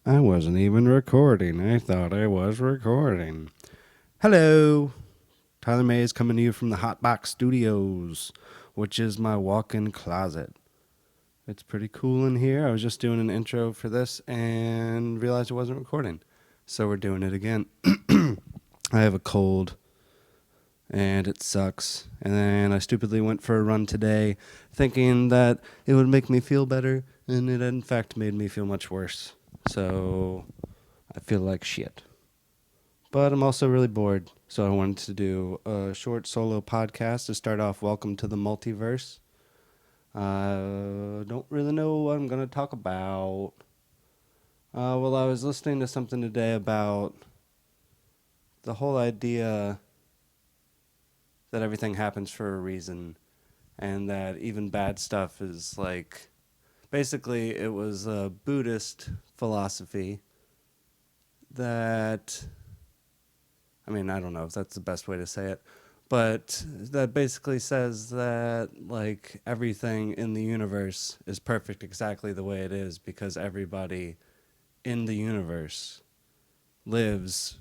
I wasn't even recording. I thought I was recording. Hello. Tyler Mays coming to you from the Hotbox Studios, which is my walk in closet. It's pretty cool in here. I was just doing an intro for this and realized I wasn't recording. So we're doing it again. I have a cold and it sucks. And then I stupidly went for a run today thinking that it would make me feel better, and it in fact made me feel much worse. So I feel like shit. But I'm also really bored, so I wanted to do a short solo podcast to start off. Welcome to the Multiverse. Don't really know what I'm going to talk about. Well, I was listening to something today about the whole idea that everything happens for a reason, and that even bad stuff is like. Basically, it was a Buddhist philosophy that. I mean, I don't know if that's the best way to say it, but that basically says that like everything in the universe is perfect exactly the way it is because everybody in the universe lives,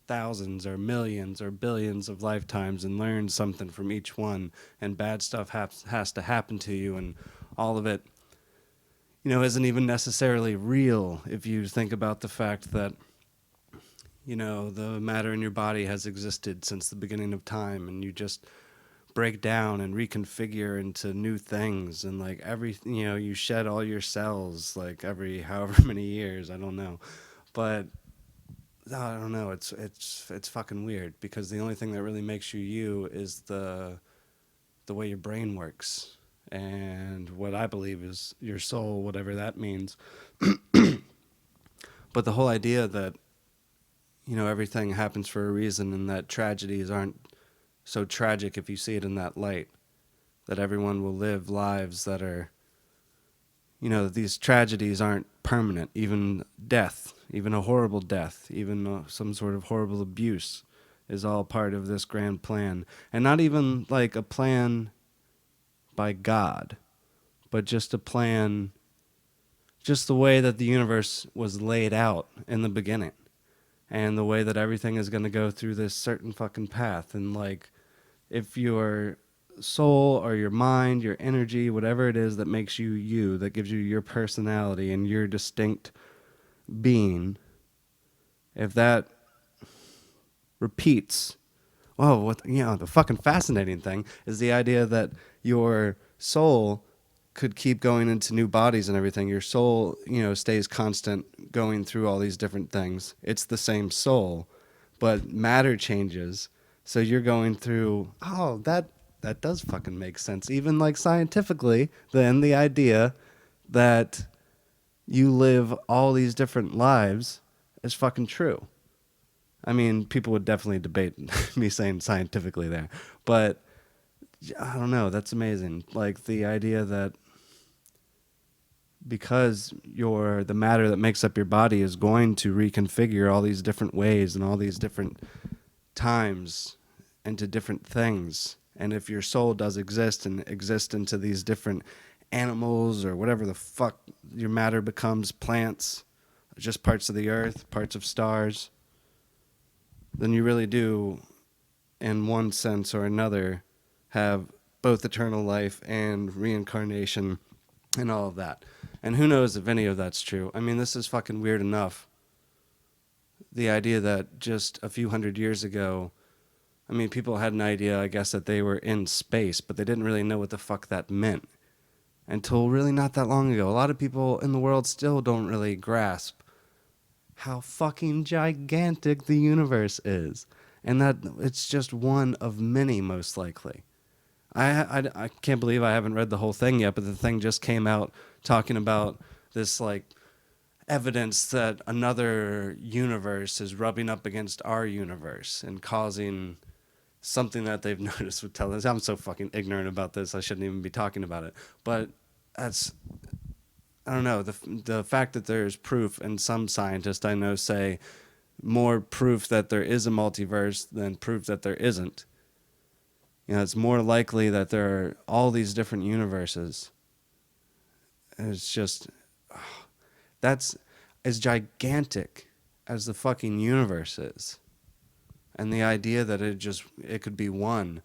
thousands or millions or billions of lifetimes and learns something from each one, and bad stuff has to happen to you, and all of it, isn't even necessarily real if you think about the fact that the matter in your body has existed since the beginning of time, and you just break down and reconfigure into new things, and like you shed all your cells like every however many years, I don't know. But I don't know, it's fucking weird because the only thing that really makes you you is the way your brain works, and what I believe is your soul, whatever that means. But the whole idea that everything happens for a reason, and that tragedies aren't so tragic if you see it in that light. That everyone will live lives that are, these tragedies aren't permanent. Even death, even a horrible death, even some sort of horrible abuse is all part of this grand plan. And not even like a plan by God, but just a plan, just the way that the universe was laid out in the beginning, and the way that everything is going to go through this certain fucking path. And like, if your soul or your mind, your energy, whatever it is that makes you you, that gives you your personality and your distinct being, if that repeats, the fucking fascinating thing is the idea that your soul could keep going into new bodies and everything. Your soul, stays constant going through all these different things. It's the same soul, but matter changes. So you're going through, that does fucking make sense. Even like scientifically, then the idea that you live all these different lives is fucking true. I mean, people would definitely debate me saying scientifically there, but I don't know. That's amazing. Like the idea that because the matter that makes up your body is going to reconfigure all these different ways and all these different times into different things. And if your soul does exist and exist into these different animals or whatever the fuck your matter becomes, plants, just parts of the earth, parts of stars, then you really do, in one sense or another, have both eternal life and reincarnation and all of that. And who knows if any of that's true. I mean, this is fucking weird enough. The idea that just a few hundred years ago, I mean, people had an idea, I guess, that they were in space, but they didn't really know what the fuck that meant until really not that long ago. A lot of people in the world still don't really grasp how fucking gigantic the universe is, and that it's just one of many, most likely. I can't believe I haven't read the whole thing yet, but the thing just came out talking about this like evidence that another universe is rubbing up against our universe and causing something that they've noticed with television. I'm so fucking ignorant about this. I shouldn't even be talking about it. But that's, I don't know, the fact that there's proof, and some scientists I know say more proof that there is a multiverse than proof that there isn't. It's more likely that there are all these different universes. And it's just, that's, as gigantic as the fucking universe is, and the idea that it could be one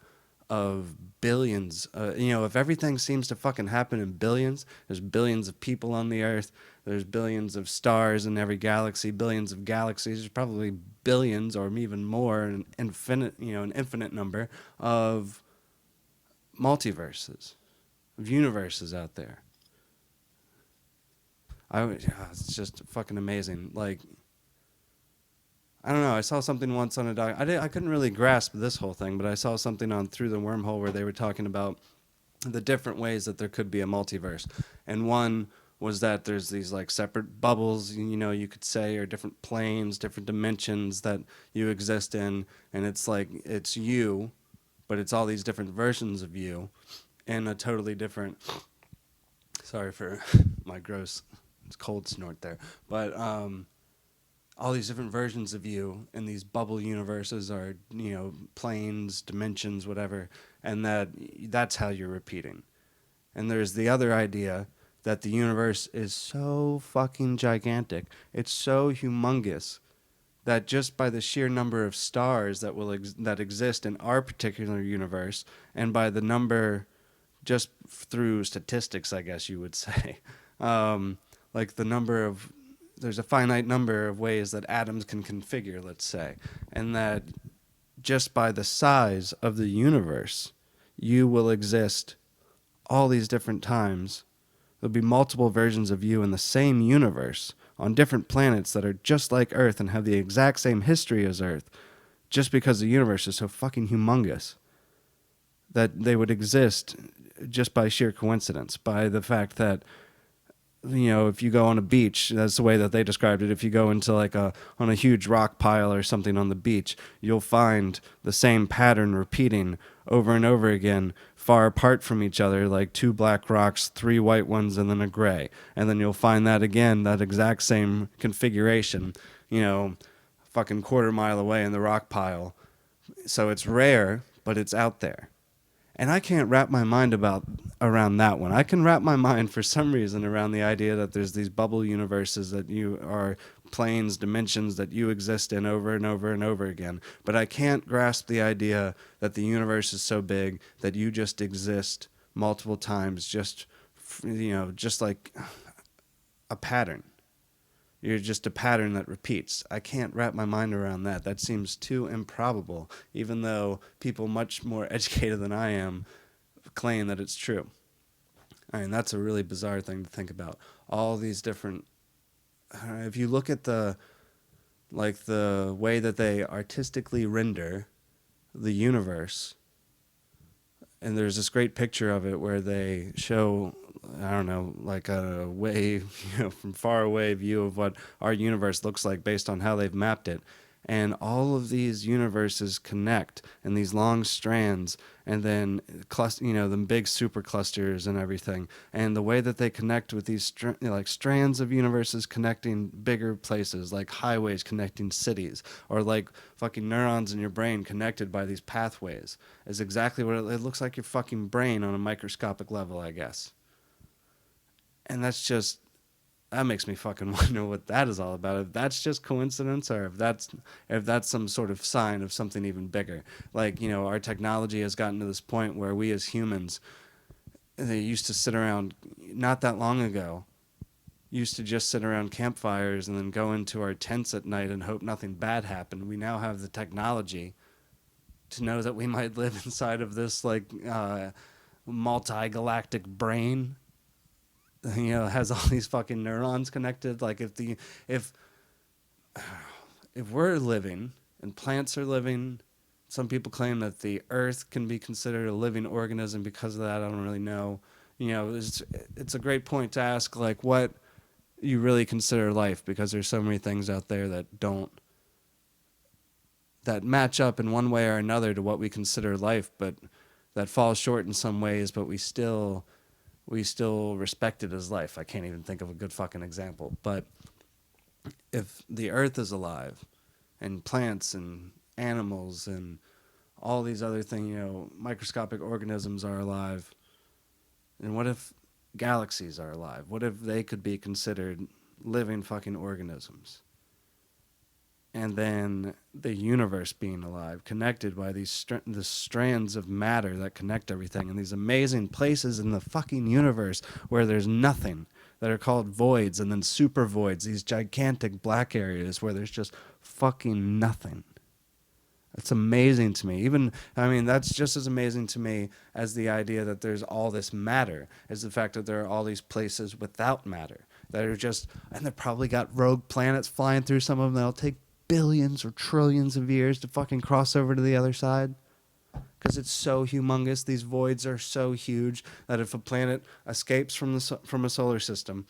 of billions, if everything seems to fucking happen in billions, there's billions of people on the earth, there's billions of stars in every galaxy, billions of galaxies, there's probably billions or even more, an infinite number of multiverses, of universes out there. It's just fucking amazing. Like, I don't know. I saw something once on a doc. I couldn't really grasp this whole thing, but I saw something on Through the Wormhole where they were talking about the different ways that there could be a multiverse, and one was that there's these like separate bubbles, you could say, or different planes, different dimensions that you exist in, and it's like it's you, but it's all these different versions of you, in a totally different. Sorry for my gross, cold snort there, but all these different versions of you in these bubble universes are, planes, dimensions, whatever, and that's how you're repeating. And there's the other idea that the universe is so fucking gigantic, it's so humongous, that just by the sheer number of stars that exist in our particular universe, and by the number, just through statistics, I guess you would say, like the number of there's a finite number of ways that atoms can configure, let's say, and that just by the size of the universe, you will exist all these different times. There'll be multiple versions of you in the same universe on different planets that are just like Earth and have the exact same history as Earth, just because the universe is so fucking humongous that they would exist just by sheer coincidence, by the fact that if you go on a beach, that's the way that they described it. If you go into on a huge rock pile or something on the beach, you'll find the same pattern repeating over and over again, far apart from each other, like two black rocks, three white ones, and then a gray. And then you'll find that again, that exact same configuration, fucking quarter mile away in the rock pile. So it's rare, but it's out there. And I can't wrap my mind around that one. I can wrap my mind for some reason around the idea that there's these bubble universes that you are planes, dimensions that you exist in over and over and over again. But I can't grasp the idea that the universe is so big that you just exist multiple times, just like a pattern. You're just a pattern that repeats. I can't wrap my mind around that. That seems too improbable, even though people much more educated than I am claim that it's true. I mean, that's a really bizarre thing to think about. All these different... if you look at the way that they artistically render the universe, and there's this great picture of it where they show, I don't know, like a wave, from far away view of what our universe looks like based on how they've mapped it. And all of these universes connect in these long strands, and then the big superclusters and everything. And the way that they connect with these strands of universes connecting bigger places, like highways connecting cities, or like fucking neurons in your brain connected by these pathways, is exactly what it looks like. Your fucking brain on a microscopic level, I guess. And that makes me fucking wonder what that is all about. If that's just coincidence, or if that's some sort of sign of something even bigger. Like, our technology has gotten to this point where we as humans, they used to sit around, not that long ago, used to just sit around campfires and then go into our tents at night and hope nothing bad happened. We now have the technology to know that we might live inside of this multi-galactic brain. Has all these fucking neurons connected. Like if we're living and plants are living, some people claim that the Earth can be considered a living organism because of that. I don't really know. It's a great point to ask, like, what you really consider life, because there's so many things out there that match up in one way or another to what we consider life, but that fall short in some ways, but we still respect it as life. I can't even think of a good fucking example. But if the Earth is alive, and plants and animals and all these other things, microscopic organisms are alive, and what if galaxies are alive? What if they could be considered living fucking organisms. And then the universe being alive, connected by the strands of matter that connect everything, and these amazing places in the fucking universe where there's nothing, that are called voids, and then super voids, these gigantic black areas where there's just fucking nothing. It's amazing to me. Even, I mean, that's just as amazing to me as the idea that there's all this matter, as the fact that there are all these places without matter that are just, and they've probably got rogue planets flying through some of them that'll take billions or trillions of years to fucking cross over to the other side. Because it's so humongous. These voids are so huge that if a planet escapes from a solar system,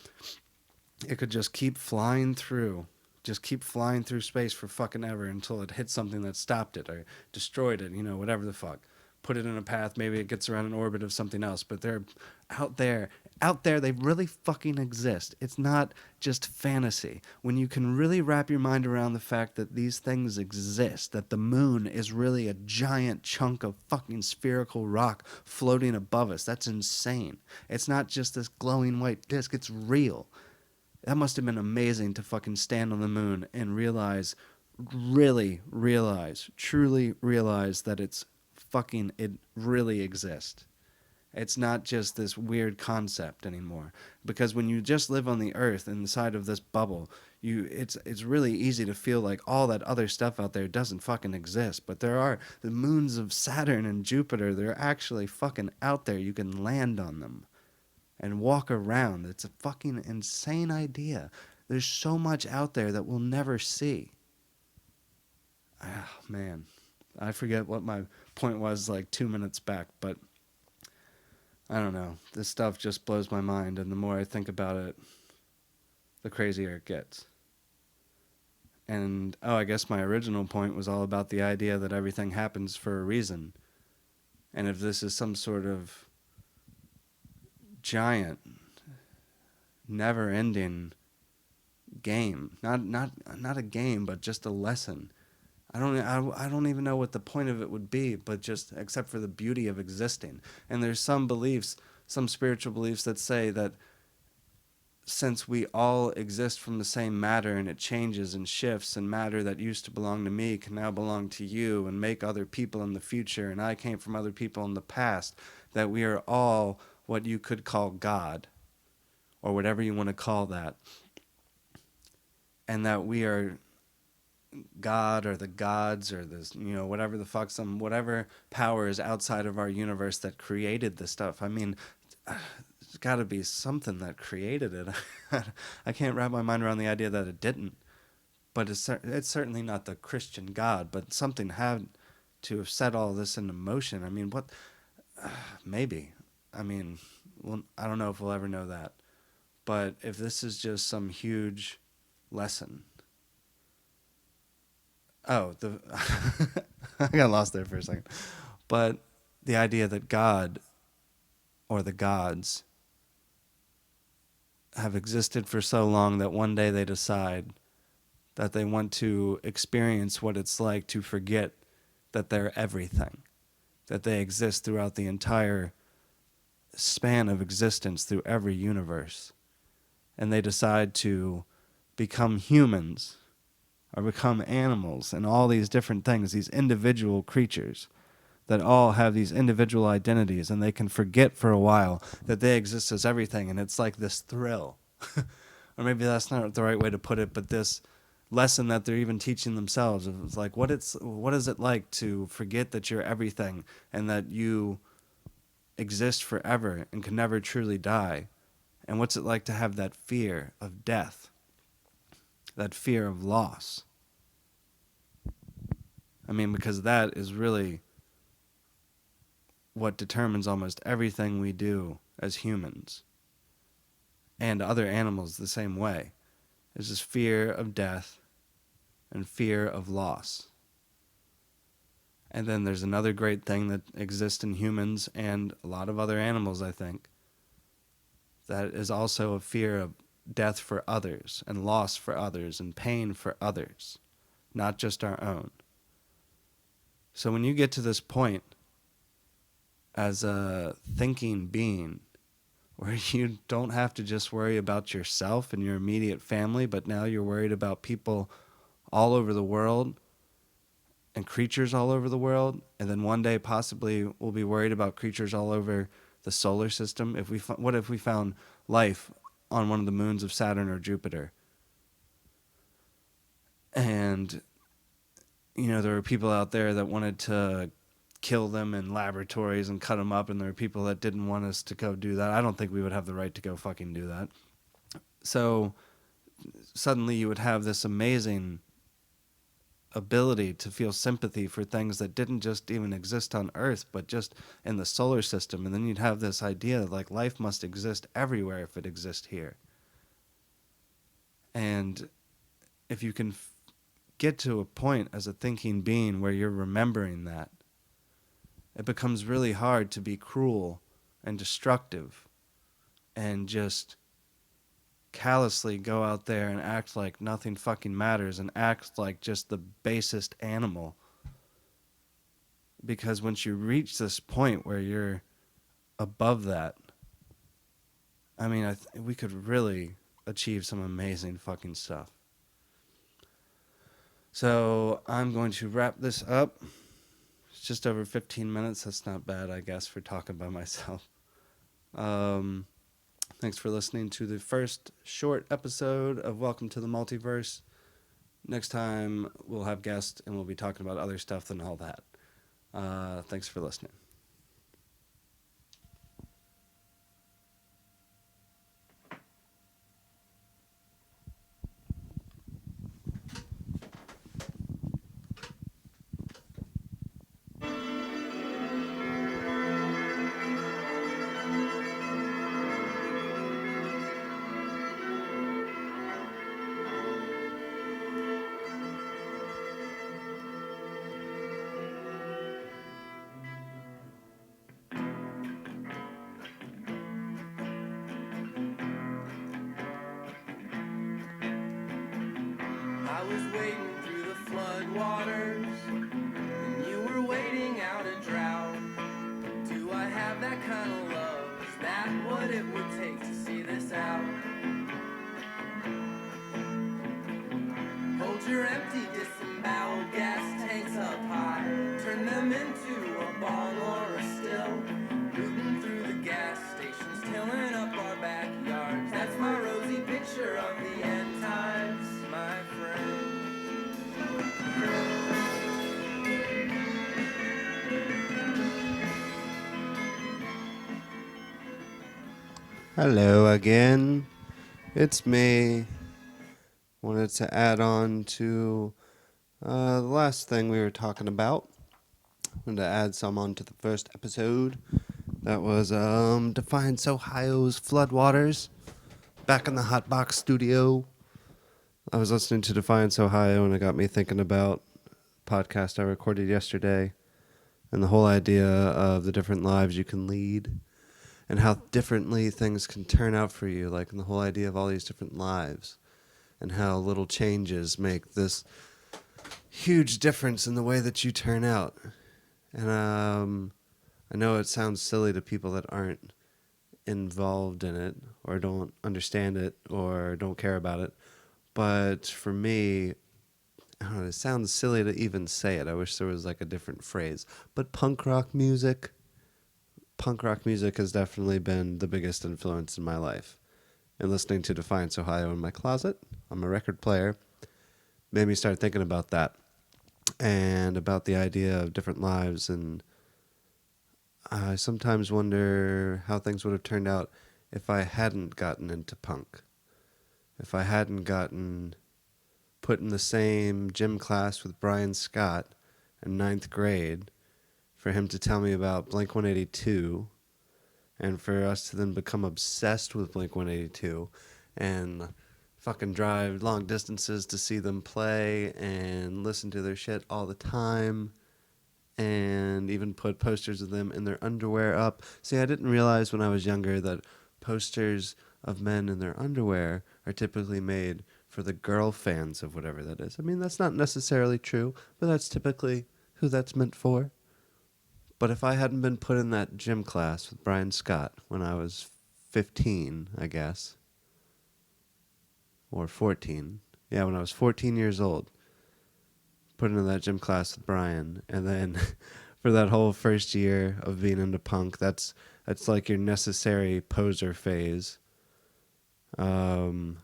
it could just keep flying through. Just keep flying through space for fucking ever until it hits something that stopped it or destroyed it, whatever the fuck. Put it in a path, maybe it gets around an orbit of something else, but they're out there, they really fucking exist. It's not just fantasy. When you can really wrap your mind around the fact that these things exist, that the moon is really a giant chunk of fucking spherical rock floating above us, that's insane. It's not just this glowing white disk, it's real. That must have been amazing to fucking stand on the moon and truly realize that it really exists. It's not just this weird concept anymore. Because when you just live on the earth inside of this bubble, it's really easy to feel like all that other stuff out there doesn't fucking exist. But there are the moons of Saturn and Jupiter, they're actually fucking out there. You can land on them and walk around. It's a fucking insane idea. There's so much out there that we'll never see. Ah, man. I forget what my point was like 2 minutes back, but I don't know. This stuff just blows my mind, and the more I think about it, the crazier it gets. And, I guess my original point was all about the idea that everything happens for a reason. And if this is some sort of giant, never-ending game, not a game, but just a lesson. I don't even know what the point of it would be, but just except for the beauty of existing. And there's some spiritual beliefs that say that since we all exist from the same matter and it changes and shifts, and matter that used to belong to me can now belong to you and make other people in the future, and I came from other people in the past, that we are all what you could call God, or whatever you want to call that, and that we are God or the gods or this, whatever the fuck, whatever power is outside of our universe that created this stuff. I mean, there's got to be something that created it. I can't wrap my mind around the idea that it didn't, but it's certainly not the Christian God, but something had to have set all this into motion. I mean, what? Maybe. I mean, well, I don't know if we'll ever know that. But if this is just some huge lesson. I got lost there for a second. But the idea that God or the gods have existed for so long that one day they decide that they want to experience what it's like to forget that they're everything, that they exist throughout the entire span of existence through every universe, and they decide to become humans or become animals and all these different things, these individual creatures that all have these individual identities, and they can forget for a while that they exist as everything, and it's like this thrill. Or maybe that's not the right way to put it, but this lesson that they're even teaching themselves. It's like, what is it like to forget that you're everything and that you exist forever and can never truly die? And what's it like to have that fear of death, that fear of loss? I mean, because that is really what determines almost everything we do as humans, and other animals the same way, is this fear of death and fear of loss. And then there's another great thing that exists in humans and a lot of other animals, I think, that is also a fear of death for others and loss for others and pain for others, not just our own. So when you get to this point as a thinking being, where you don't have to just worry about yourself and your immediate family, but now you're worried about people all over the world and creatures all over the world, and then one day possibly we'll be worried about creatures all over the solar system. What if we found life on one of the moons of Saturn or Jupiter? And there were people out there that wanted to kill them in laboratories and cut them up, and there were people that didn't want us to go do that. I don't think we would have the right to go fucking do that. So suddenly you would have this amazing ability to feel sympathy for things that didn't just even exist on Earth, but just in the solar system. And then you'd have this idea that like life must exist everywhere if it exists here. And if you can get to a point as a thinking being where you're remembering that, it becomes really hard to be cruel and destructive and just callously go out there and act like nothing fucking matters and act like just the basest animal. Because once you reach this point where you're above that, I mean, we could really achieve some amazing fucking stuff. So I'm going to wrap this up. It's just over 15 minutes. That's not bad, I guess, for talking by myself. Thanks for listening to the first short episode of Welcome to the Multiverse. Next time we'll have guests and we'll be talking about other stuff than all that. Thanks for listening. I was wading through the flood waters, and you were waiting out a drought. Do I have that kind of love? Is that what it would take to see this out? Hold your empty disemboweled gas tanks up high, turn them into a bong or a still, rooting through the gas stations, tilling up our backyards. That's my rosy picture of the end times, my friend. Hello again. It's me. Wanted to add on to the last thing we were talking about. Wanted to add some on to the first episode. That was Defiance, Ohio's Floodwaters. Back in the Hotbox studio. I was listening to Defiance, Ohio, and it got me thinking about a podcast I recorded yesterday and the whole idea of the different lives you can lead and how differently things can turn out for you, like in the whole idea of all these different lives and how little changes make this huge difference in the way that you turn out. And I know it sounds silly to people that aren't involved in it or don't understand it or don't care about it. But for me, I don't know, it sounds silly to even say it. I wish there was like a different phrase. But punk rock music has definitely been the biggest influence in my life. And listening to Defiance, Ohio in my closet, I'm a record player, made me start thinking about that and about the idea of different lives. And I sometimes wonder how things would have turned out if I hadn't gotten into punk. If I hadn't gotten put in the same gym class with Brian Scott in 9th grade for him to tell me about Blink-182 and for us to then become obsessed with Blink-182 and fucking drive long distances to see them play and listen to their shit all the time and even put posters of them in their underwear up. See, I didn't realize when I was younger that posters of men in their underwear are typically made for the girl fans of whatever that is. I mean, that's not necessarily true, but that's typically who that's meant for. But if I hadn't been put in that gym class with Brian Scott when I was 15, I guess, or 14. Yeah, when I was 14 years old, put into that gym class with Brian, and then for that whole first year of being into punk, that's like your necessary poser phase, um,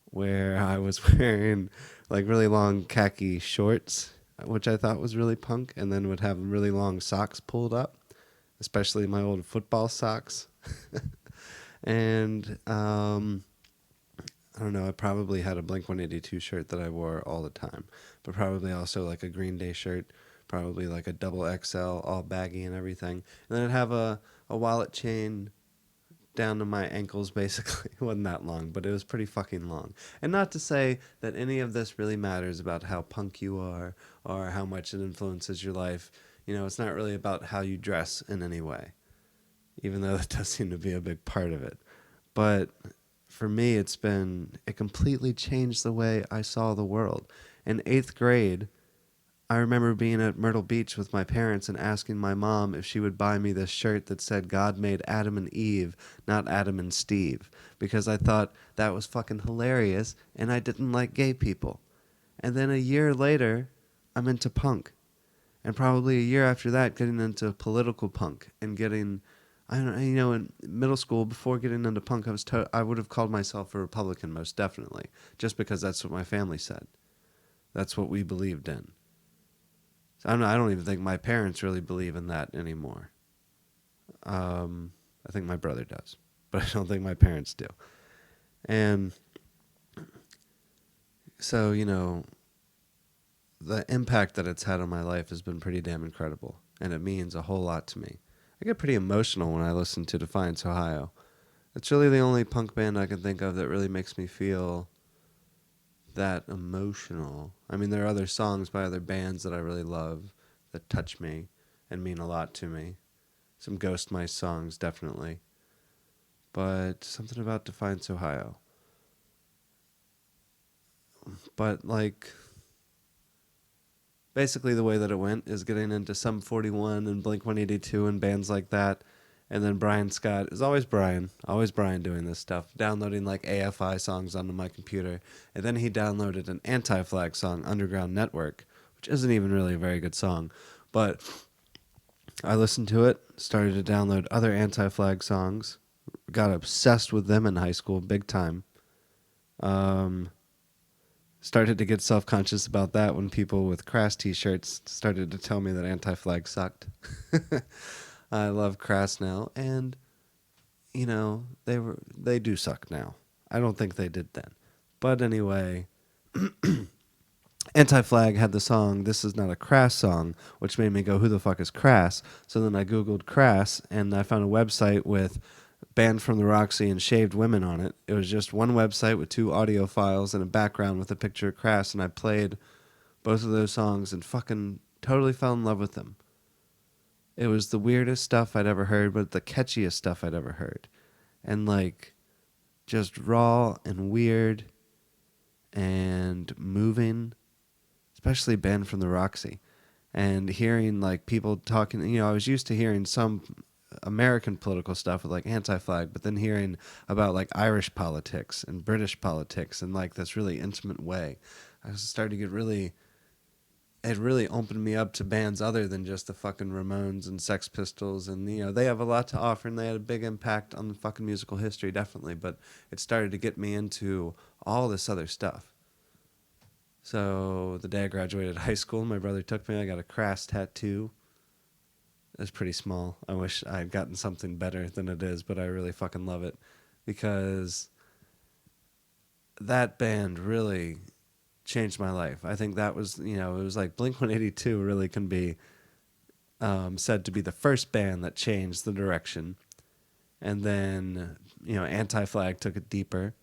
where I was wearing like really long khaki shorts, which I thought was really punk, and then would have really long socks pulled up, especially my old football socks. And I don't know, I probably had a Blink 182 shirt that I wore all the time, but probably also like a Green Day shirt, probably like a double XL, all baggy and everything. And then I'd have a wallet chain down to my ankles, basically. It wasn't that long, but it was pretty fucking long. And not to say that any of this really matters about how punk you are or how much it influences your life. You know, it's not really about how you dress in any way, even though that does seem to be a big part of it. But for me, it completely changed the way I saw the world. In 8th grade, I remember being at Myrtle Beach with my parents and asking my mom if she would buy me this shirt that said God made Adam and Eve, not Adam and Steve, because I thought that was fucking hilarious and I didn't like gay people. And then a year later, I'm into punk. And probably a year after that, getting into political punk and getting, I don't know, in middle school, before getting into punk, I would have called myself a Republican, most definitely, just because that's what my family said. That's what we believed in. So I don't even think my parents really believe in that anymore. I think my brother does, but I don't think my parents do. And so, the impact that it's had on my life has been pretty damn incredible, and it means a whole lot to me. I get pretty emotional when I listen to Defiance, Ohio. It's really the only punk band I can think of that really makes me feel that emotional. I mean, there are other songs by other bands that I really love that touch me and mean a lot to me. Some Ghost Mice songs, definitely. But something about Defiance, Ohio. But, like, basically the way that it went is getting into Sum 41 and Blink 182 and bands like that. And then Brian Scott is always Brian doing this stuff, downloading like AFI songs onto my computer. And then he downloaded an Anti-Flag song, Underground Network, which isn't even really a very good song. But I listened to it, started to download other Anti-Flag songs, got obsessed with them in high school, big time. Started to get self-conscious about that when people with Crass t-shirts started to tell me that Anti-Flag sucked. I love Crass now, and they do suck now. I don't think they did then. But anyway, Anti-Flag had the song This Is Not a Crass Song, which made me go, who the fuck is Crass? So then I Googled Crass, and I found a website with Banned from the Roxy and Shaved Women on it. It was just one website with 2 audio files and a background with a picture of Crass, and I played both of those songs and fucking totally fell in love with them. It was the weirdest stuff I'd ever heard, but the catchiest stuff I'd ever heard. And like, just raw and weird and moving, especially Banned from the Roxy. And hearing like people talking, I was used to hearing some American political stuff with like Anti-Flag, but then hearing about like Irish politics and British politics in like this really intimate way, I started to get it really opened me up to bands other than just the fucking Ramones and Sex Pistols, and they have a lot to offer and they had a big impact on the fucking musical history, definitely, but it started to get me into all this other stuff. So the day I graduated high school, my brother took me. I got a Crass tattoo. It was pretty small. I wish I had gotten something better than it is, but I really fucking love it because that band really changed my life. I think that was, it was like Blink 182 really can be said to be the first band that changed the direction. And then, Anti-Flag took it deeper.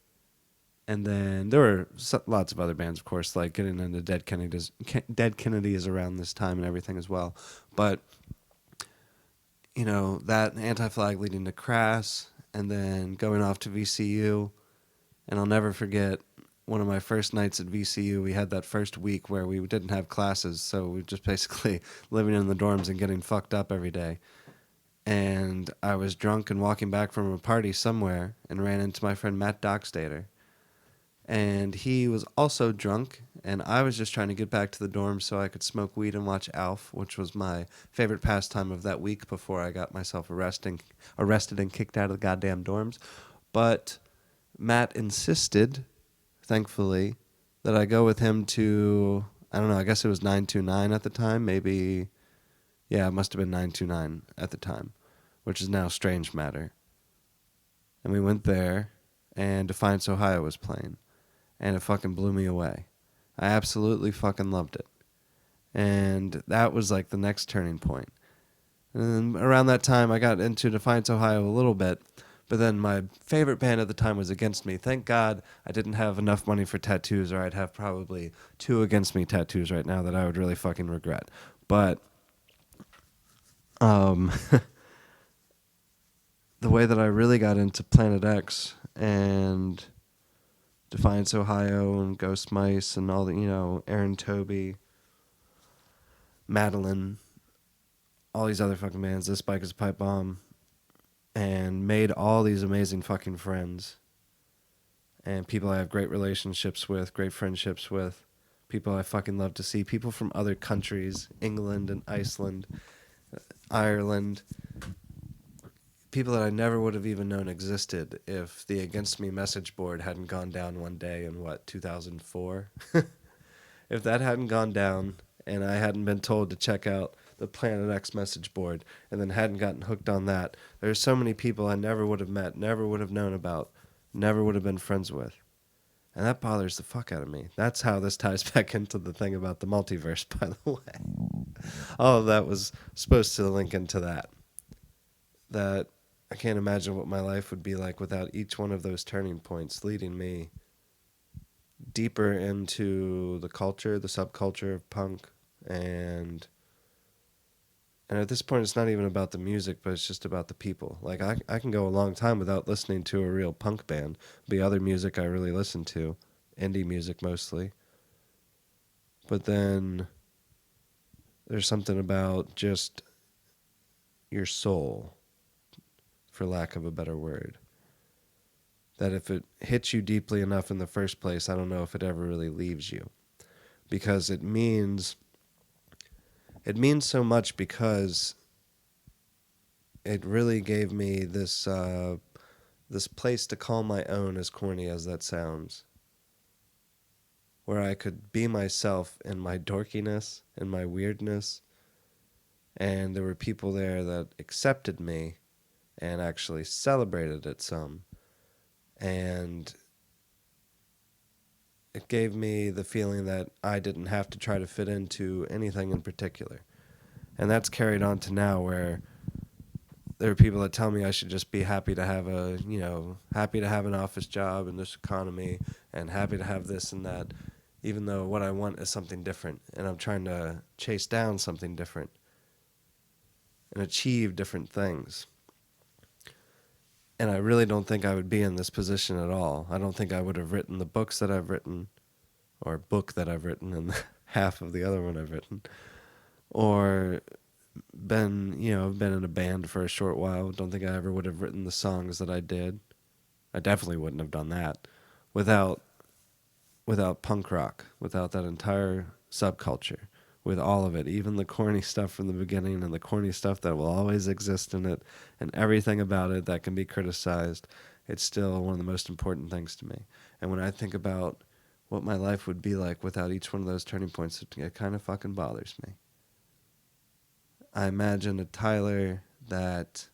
And then there were lots of other bands, of course, like getting into Dead Kennedys around this time and everything as well. But, that Anti-Flag leading to Crass and then going off to VCU. And I'll never forget one of my first nights at VCU. We had that first week where we didn't have classes, so we were just basically living in the dorms and getting fucked up every day. and I was drunk and walking back from a party somewhere and ran into my friend Matt Dockstader. And he was also drunk, and I was just trying to get back to the dorm so I could smoke weed and watch Alf, which was my favorite pastime of that week before I got myself arrested and kicked out of the goddamn dorms. But Matt insisted, thankfully, that I go with him to, I don't know, I guess it was 929 at the time, maybe, yeah, it must have been 929 at the time, which is now Strange Matter. And we went there, and Defiance, Ohio was playing, and it fucking blew me away. I absolutely fucking loved it. And that was like the next turning point. And then around that time, I got into Defiance, Ohio a little bit, but then my favorite band at the time was Against Me. Thank God I didn't have enough money for tattoos, or I'd have probably 2 Against Me tattoos right now that I would really fucking regret. But um, the way that I really got into Planet X and Defiance, Ohio, and Ghost Mice, and all the, Aaron Toby, Madeline, all these other fucking bands, This Bike is a Pipe Bomb, and made all these amazing fucking friends. And people I have great relationships with, great friendships with, people I fucking love to see, people from other countries, England and Iceland, Ireland, people that I never would have even known existed if the Against Me message board hadn't gone down one day in, 2004? If that hadn't gone down and I hadn't been told to check out the Planet X message board and then hadn't gotten hooked on that, there's so many people I never would have met, never would have known about, never would have been friends with. And that bothers the fuck out of me. That's how this ties back into the thing about the multiverse, by the way. All of that was supposed to link into that. That I can't imagine what my life would be like without each one of those turning points leading me deeper into the culture, the subculture of punk, and at this point it's not even about the music, but it's just about the people. Like I can go a long time without listening to a real punk band. Be other music I really listen to, indie music mostly. But then there's something about just your soul, for lack of a better word, that if it hits you deeply enough in the first place, I don't know if it ever really leaves you. Because it means so much, because it really gave me this place to call my own, as corny as that sounds, where I could be myself in my dorkiness and my weirdness, and there were people there that accepted me and actually celebrated it some. And it gave me the feeling that I didn't have to try to fit into anything in particular. And that's carried on to now, where there are people that tell me I should just be happy to have happy to have an office job in this economy, and happy to have this and that, even though what I want is something different. And I'm trying to chase down something different and achieve different things. And I really don't think I would be in this position at all. I don't think I would have written the books that I've written, or book that I've written, and half of the other one I've written, or been in a band for a short while. Don't think I ever would have written the songs that I did. I definitely wouldn't have done that without punk rock, without that entire subculture, with all of it, even the corny stuff from the beginning and the corny stuff that will always exist in it, and everything about it that can be criticized. It's still one of the most important things to me. And when I think about what my life would be like without each one of those turning points, it kind of fucking bothers me. I imagine a Tyler that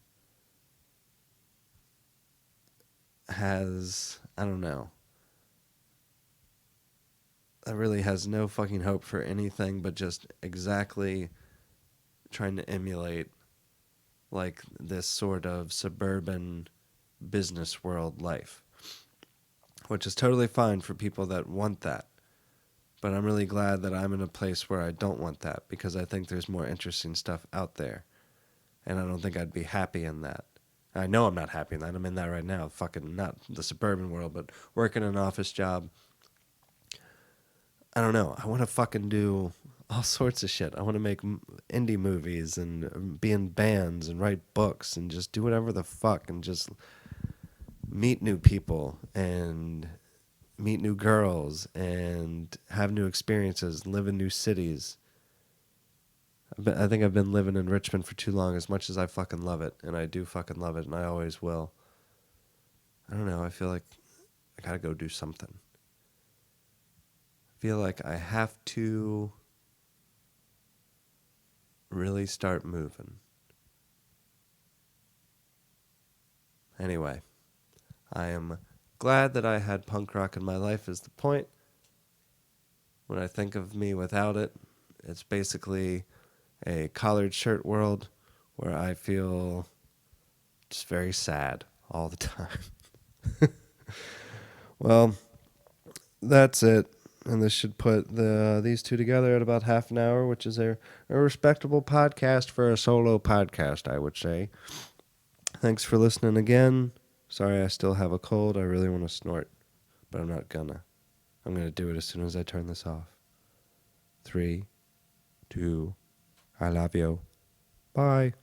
has, I don't know, that really has no fucking hope for anything but just exactly trying to emulate like this sort of suburban business world life, which is totally fine for people that want that. But I'm really glad that I'm in a place where I don't want that, because I think there's more interesting stuff out there. And I don't think I'd be happy in that. I know I'm not happy in that. I'm in that right now. Fucking not the suburban world, but working an office job. I don't know. I want to fucking do all sorts of shit. I want to make indie movies and be in bands and write books and just do whatever the fuck and just meet new people and meet new girls and have new experiences, live in new cities. I think I've been living in Richmond for too long, as much as I fucking love it, and I do fucking love it, and I always will. I don't know, I feel like I gotta go do something. I feel like I have to really start moving. Anyway, I am glad that I had punk rock in my life is the point. When I think of me without it, it's basically a collared shirt world where I feel just very sad all the time. Well, that's it. And this should put these two together at about half an hour, which is a respectable podcast for a solo podcast, I would say. Thanks for listening again. Sorry I still have a cold. I really want to snort, but I'm not gonna. I'm gonna do it as soon as I turn this off. 3, 2, I love you. Bye.